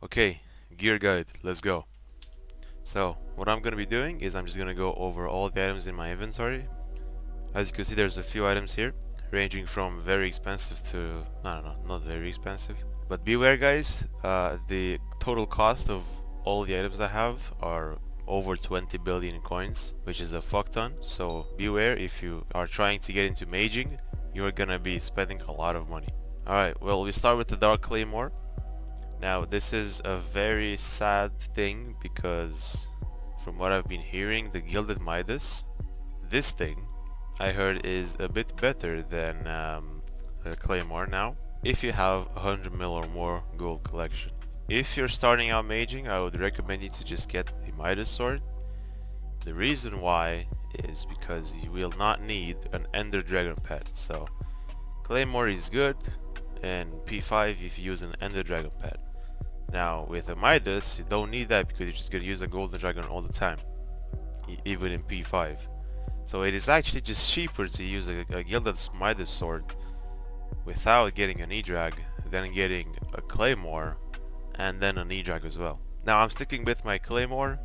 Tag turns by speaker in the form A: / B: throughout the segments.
A: Okay, gear guide, let's go. So what I'm gonna be doing is I'm just gonna go over all the items in my inventory. As you can see, there's a few items here ranging from very expensive to no, not very expensive, but beware guys, the total cost of all the items I have are over 20 billion coins, which is a fuck ton. So beware, if you are trying to get into maging, you're gonna be spending a lot of money. Alright, well, we start with the Dark Claymore. Now this is a very sad thing because from what I've been hearing, the Gilded Midas, this thing I heard is a bit better than Claymore now, if you have 100 mil or more gold collection. If you're starting out maging, I would recommend you to just get the Midas sword. The reason why is because you will not need an Ender Dragon pet. So Claymore is good and P5 if you use an Ender Dragon pet. Now with a Midas, you don't need that because you're just gonna use a Golden Dragon all the time, even in P5. So it is actually just cheaper to use a Gilded Midas sword without getting an E-Drag than getting a Claymore and then an E-Drag as well. Now I'm sticking with my Claymore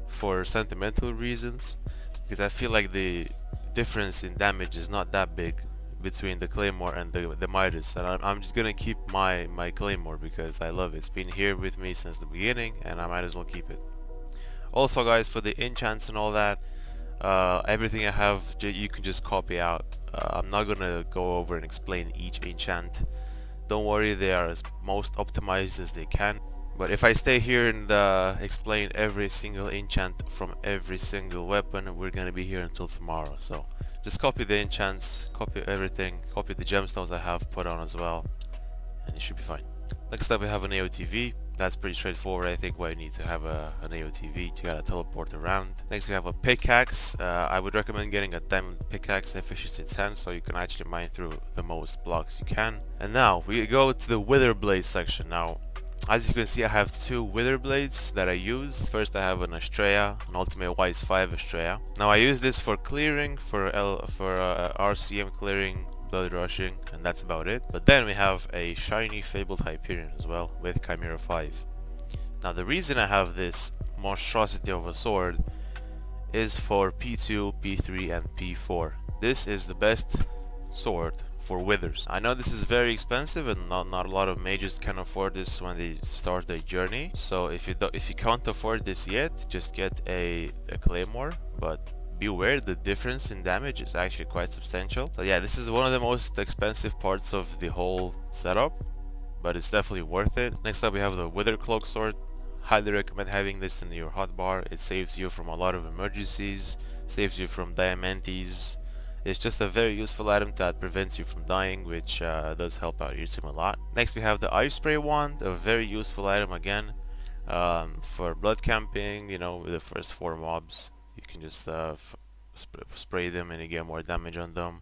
A: for sentimental reasons because I feel like the difference in damage is not that big between the Claymore and the Midas, and I'm just gonna keep my Claymore because I love it. It's been here with me since the beginning and I might as well keep it. Also guys, for the enchants and all that, everything I have you can just copy out. I'm not gonna go over and explain each enchant. Don't worry, they are as most optimized as they can. But if I stay here and explain every single enchant from every single weapon, we're gonna be here until tomorrow. So just copy the enchants, copy everything, copy the gemstones I have put on as well, and you should be fine. Next up we have an AOTV. That's pretty straightforward. I think why you need to have an AOTV to teleport around. Next we have a pickaxe. I would recommend getting a diamond pickaxe efficiency 10 so you can actually mine through the most blocks you can. And now we go to the wither blade section. Now as you can see, I have two wither blades that I use. First I have an Astrea, an Ultimate Wise 5 Astrea. Now I use this for clearing, for RCM clearing, blood rushing, and that's about it. But then we have a shiny Fabled Hyperion as well with Chimera 5. Now the reason I have this monstrosity of a sword is for P2, P3 and P4. This is the best sword for withers. I know this is very expensive and not a lot of mages can afford this when they start their journey. So if you can't afford this yet, just get a Claymore, but beware, the difference in damage is actually quite substantial. So yeah, this is one of the most expensive parts of the whole setup, but it's definitely worth it. Next up we have the Wither Cloak Sword. Highly recommend having this in your hotbar. It saves you from a lot of emergencies, saves you from diamantes. It's just a very useful item that prevents you from dying, which does help out your team a lot. Next we have the Ice Spray Wand, a very useful item again for blood camping. You know, with the first 4 mobs you can just spray them and you get more damage on them.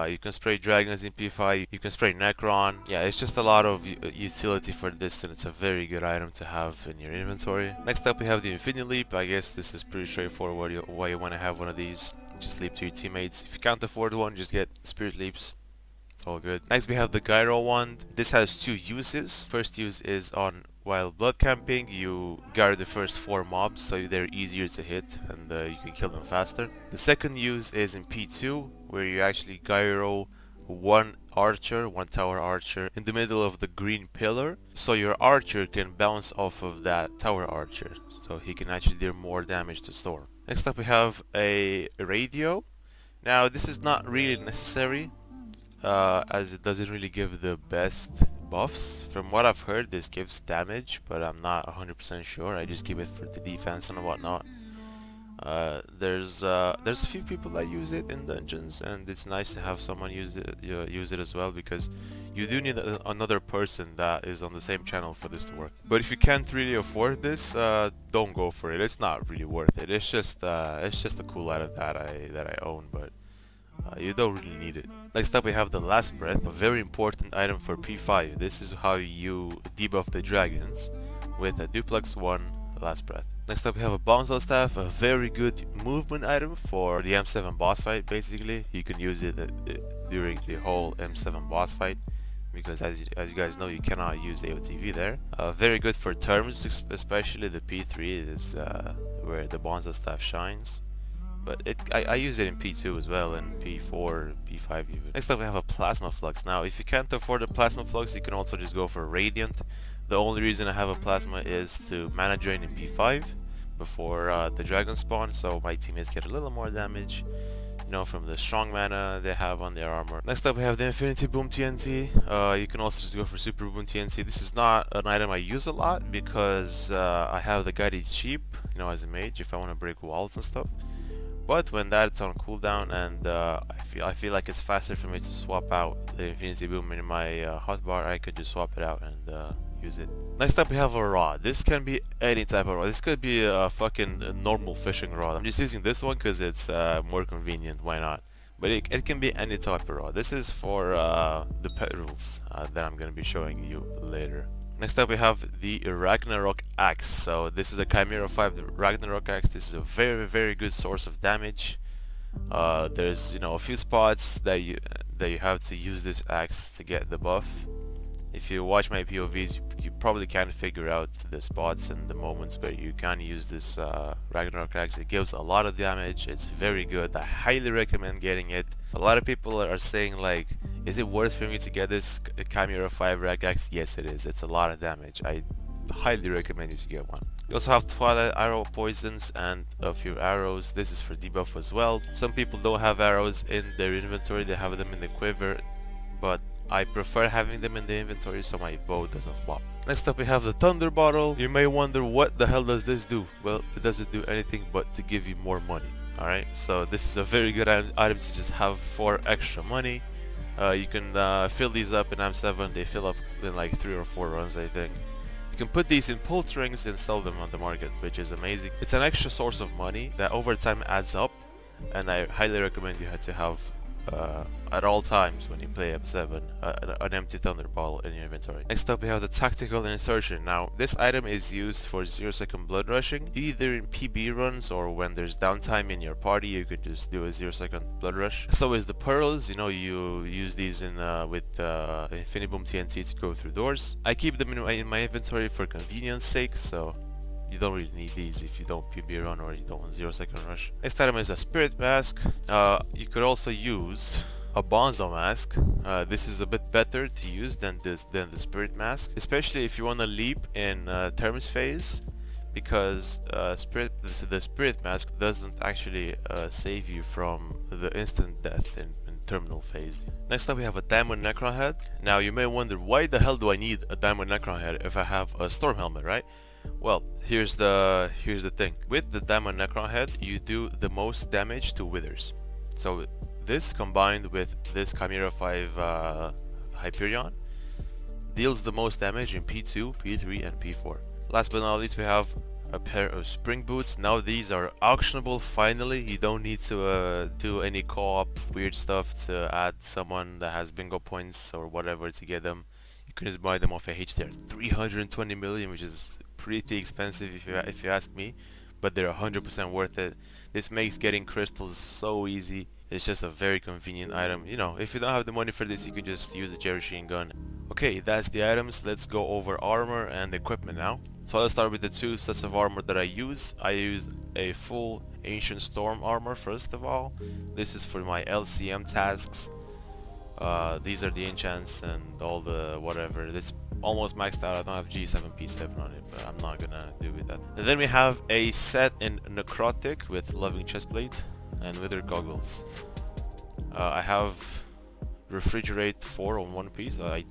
A: You can spray dragons in P5, you can spray Necron. Yeah, it's just a lot of utility for this, and it's a very good item to have in your inventory. Next up we have the Infinity Leap. I guess this is pretty straightforward why you want to have one of these. Just leap to your teammates. If you can't afford one, just get Spirit Leaps. It's all good. Next we have the Gyro Wand. This has 2 uses. First use is on while blood camping, you guard the first 4 mobs so they're easier to hit and you can kill them faster. The second use is in P2 where you actually gyro one tower archer in the middle of the green pillar, so your archer can bounce off of that tower archer, so he can actually do more damage to Storm. Next up we have a radio. Now this is not really necessary as it doesn't really give the best buffs. From what I've heard, this gives damage, but I'm not 100% sure. I just keep it for the defense and whatnot. There's a few people that use it in dungeons, and it's nice to have someone use it as well, because you do need another person that is on the same channel for this to work. But if you can't really afford this, don't go for it. It's not really worth it. It's just a cool item that I own, but you don't really need it. Next up we have the Last Breath, a very important item for P5. This is how you debuff the dragons with a duplex 1 Last Breath. Next up we have a Bounce Staff, a very good movement item for the M7 boss fight. Basically you can use it during the whole M7 boss fight. because as you guys know, you cannot use AOTV there. Very good for terms, especially the P3 is where the Bonza staff shines. But I use it in P2 as well, and P4, P5 even. Next up we have a Plasma Flux. Now if you can't afford a Plasma Flux, you can also just go for Radiant. The only reason I have a Plasma is to mana drain in P5 before the Dragon spawn, so my teammates get a little more damage, you know, from the strong mana they have on their armor. Next up we have the Infinity Boom TNT. You can also just go for Super Boom TNT. This is not an item I use a lot because I have the Guided Sheep, you know, as a mage if I want to break walls and stuff. But when that's on cooldown and I feel like it's faster for me to swap out the Infinity Boom in my hotbar, I could just swap it out and use it. Next up we have a rod. This can be any type of rod. This could be a fucking normal fishing rod. I'm just using this one because it's more convenient. Why not? But it can be any type of rod. This is for the Petrules that I'm going to be showing you later. Next up we have the Ragnarok Axe. So this is a Chimera 5 Ragnarok Axe. This is a very good source of damage. There's, you know, a few spots that you have to use this axe to get the buff. If you watch my POVs, you probably can figure out the spots and the moments where you can use this Ragnarok Axe. It gives a lot of damage. It's very good. I highly recommend getting it. A lot of people are saying like, is it worth for me to get this Chimera 5 Rag Axe? Yes, it is. It's a lot of damage. I highly recommend you to get one. You also have Twilight Arrow Poisons and a few arrows. This is for debuff as well. Some people don't have arrows in their inventory. They have them in the quiver, but I prefer having them in the inventory so my bow doesn't flop. Next up we have the Thunder Bottle. You may wonder, what the hell does this do? Well, it doesn't do anything but to give you more money. Alright, so this is a very good item to just have for extra money. You can fill these up in M7. They fill up in like 3 or 4 runs, I think. You can put these in pulse rings and sell them on the market, which is amazing. It's an extra source of money that over time adds up, and I highly recommend you to have at all times when you play M7 an empty Thunder Bottle in your inventory. Next up we have the Tactical Insertion. Now this item is used for 0-second blood rushing, either in PB runs or when there's downtime in your party. You could just do a 0-second blood rush. So is the Pearls. You know, you use these in with Infinity Boom TNT to go through doors. I keep them in my inventory for convenience sake, so you don't really need these if you don't PB run or you don't want 0-second rush. Next item is a Spirit Mask. You could also use a Bonzo Mask. This is a bit better to use than the Spirit Mask, especially if you want to leap in terms phase, because the Spirit Mask doesn't actually save you from the instant death in terminal phase. Next up we have a Diamond Necron Head. Now you may wonder, why the hell do I need a Diamond Necron Head if I have a Storm Helmet, right? Well, here's the thing. With the Diamond Necron Head, you do the most damage to Withers. So this combined with this Chimera 5 Hyperion deals the most damage in P2, P3 and P4. Last but not least we have a pair of Spring Boots. Now these are auctionable finally. You don't need to do any co-op weird stuff to add someone that has bingo points or whatever to get them. You can just buy them off AH. They're 320 million, which is pretty expensive if you ask me, but they're 100% worth it. This makes getting crystals so easy. It's just a very convenient item. You know, if you don't have the money for this, you can just use a Jerry Machine Gun. Okay, that's the items. Let's go over armor and equipment now. So let's start with the 2 sets of armor that I use. I use a full Ancient Storm armor first of all. This is for my LCM tasks. These are the enchants and all the whatever. It's almost maxed out. I don't have G7 P7 on it, but I'm not gonna do with that. And then we have a set in Necrotic with Loving Chestplate and Wither Goggles. I have Refrigerate 4 on one piece. I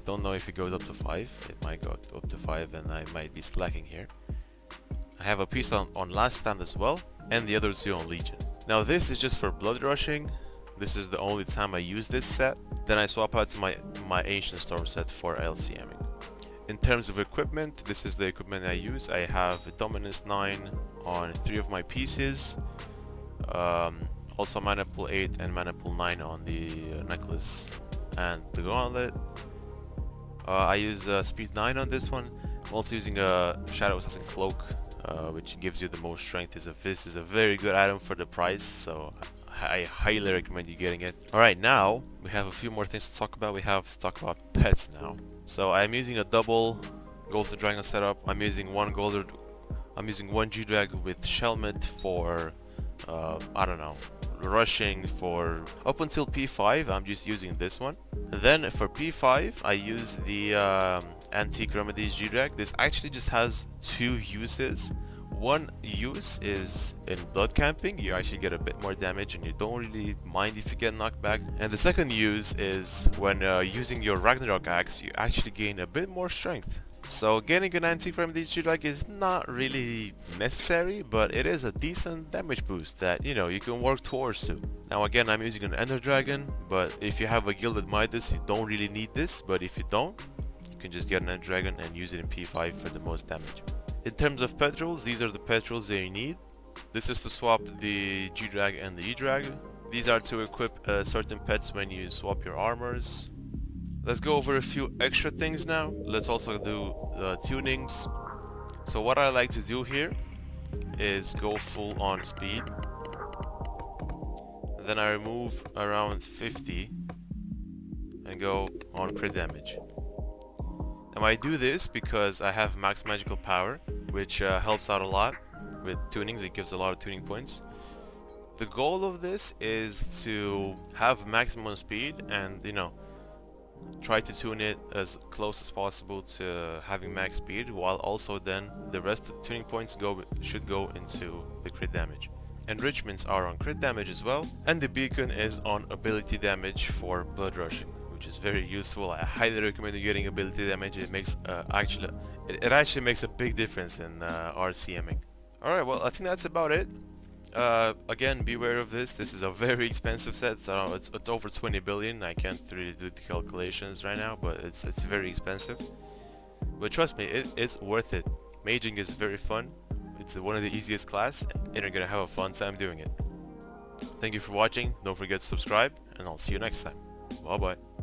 A: don't know if it goes up to 5. It might go up to 5 and I might be slacking here. I have a piece on Last Stand as well, and the other 2 on Legion. Now this is just for blood rushing. This is the only time I use this set. Then I swap out to my Ancient Storm set for LCMing. In terms of equipment, this is the equipment I use. I have Dominance 9 on 3 of my pieces. Also Mana Pool 8 and Mana Pool 9 on the necklace and the gauntlet. I use Speed 9 on this one. I'm also using a Shadow Assassin Cloak, which gives you the most strength. This is a very good item for the price, so I I highly recommend you getting it. Alright, now we have a few more things to talk about. We have to talk about pets now. So I'm using a double golden dragon setup. I'm using one G-Drag with Shelmet for I don't know, rushing. For up until P5 I'm just using this one. Then for P5 I use the Antique Remedies G-Drag. This actually just has two uses. One use is in blood camping, you actually get a bit more damage and you don't really mind if you get knocked back. And the second use is when using your Ragnarok axe, you actually gain a bit more strength. So getting an Antique Remedies G-Drag is not really necessary, but it is a decent damage boost that, you know, you can work towards to. Now again, I'm using an Ender Dragon, but if you have a Gilded Midas, you don't really need this, but if you don't, you can just get an Ender Dragon and use it in P5 for the most damage. In terms of Petrules, these are the Petrules that you need. This is to swap the G-Drag and the E-Drag. These are to equip certain pets when you swap your armors. Let's go over a few extra things now. Let's also do tunings. So what I like to do here is go full on speed. Then I remove around 50 and go on crit damage. Now I do this because I have max magical power, which helps out a lot with tunings. It gives a lot of tuning points. The goal of this is to have maximum speed and, you know, try to tune it as close as possible to having max speed, while also then the rest of the tuning points should go into the crit damage. Enrichments are on crit damage as well, and the beacon is on ability damage for blood rushing, which is very useful. I highly recommend you getting ability damage. It makes it actually makes a big difference in RCMing. Alright, well I think that's about it. Again, beware of this. This is a very expensive set. So it's over 20 billion. I can't really do the calculations right now, but it's very expensive. But trust me, it is worth it. Maging is very fun. It's one of the easiest class, and you're gonna have a fun time doing it. Thank you for watching. Don't forget to subscribe, and I'll see you next time. Bye bye.